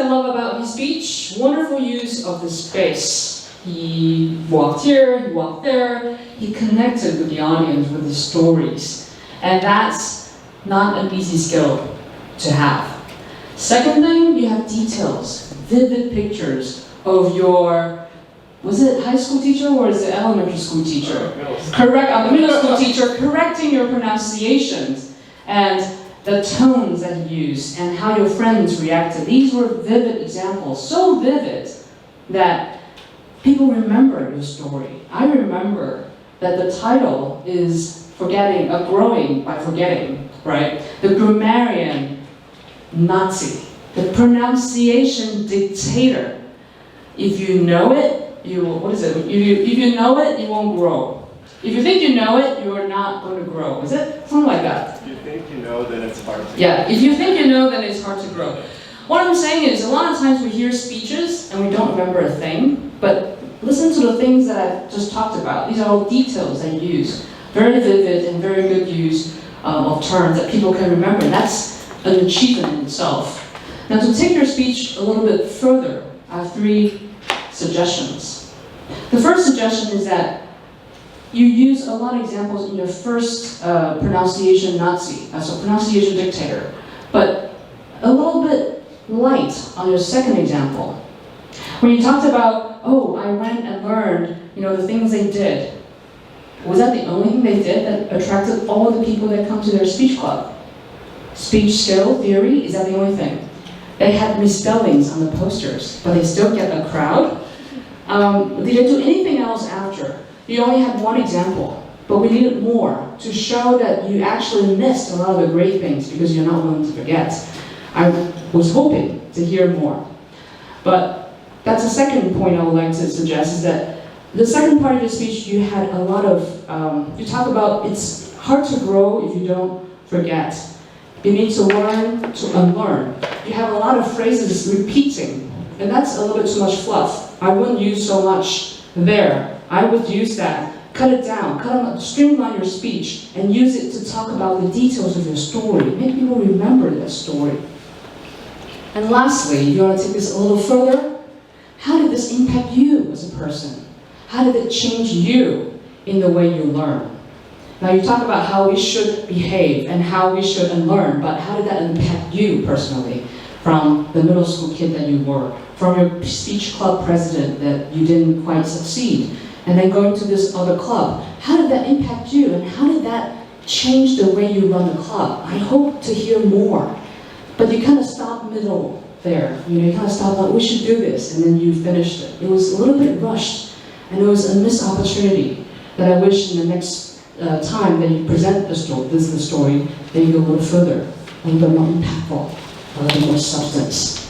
I love about his speech, wonderful use of the space. He walked here, he walked there, he connected with the audience with his stories. And that's not an easy skill to have. Second thing, you have details, vivid pictures of your, was it high school teacher or is it elementary school teacher? The middle school teacher correcting your pronunciations and the tones that you use and how your friends reacted. These were vivid examples, so vivid that people remember your story. I remember that the title is growing by forgetting, right? The grammarian Nazi, the pronunciation dictator. If you know it, if you know it, you won't grow. If you think you know it, you are not going to grow. Is it? Something like that. If you think you know, then it's hard to grow. Yeah, if you think you know, then it's hard to grow. What I'm saying is, a lot of times we hear speeches and we don't remember a thing, but listen to the things that I've just talked about. These are all details that you use. Very vivid and very good use of terms that people can remember. That's an achievement in itself. Now, to take your speech a little bit further, I have 3 suggestions. The first suggestion is that you use a lot of examples in your first pronunciation Nazi, so pronunciation dictator, but a little bit light on your second example. When you talked about, oh, I went and learned, the things they did. Was that the only thing they did that attracted all the people that come to their speech club? Speech skill theory, is that the only thing? They had misspellings on the posters, but they still get a crowd. Did they do anything else after? You only had one example, but we needed more to show that you actually missed a lot of the great things because you're not willing to forget. I was hoping to hear more. But that's the second point I would like to suggest, is that the second part of your speech, you had a lot of, you talk about it's hard to grow if you don't forget. You need to learn to unlearn. You have a lot of phrases repeating, and that's a little bit too much fluff. I wouldn't use so much there. I would use that, cut it down, streamline your speech, and use it to talk about the details of your story. Make people remember that story. And lastly, if you want to take this a little further, how did this impact you as a person? How did it change you in the way you learn? Now, you talk about how we should behave and how we should unlearn, but how did that impact you personally? From the middle school kid that you were, from your speech club president that you didn't quite succeed, and then going to this other club. How did that impact you, and how did that change the way you run the club? I hope to hear more. But you kind of stopped middle there. You kind of stopped like, we should do this, and then you finished it. It was a little bit rushed, and it was a missed opportunity that I wish in the next time that you present the story, that you go a little further, a little bit more impactful, a little more substance.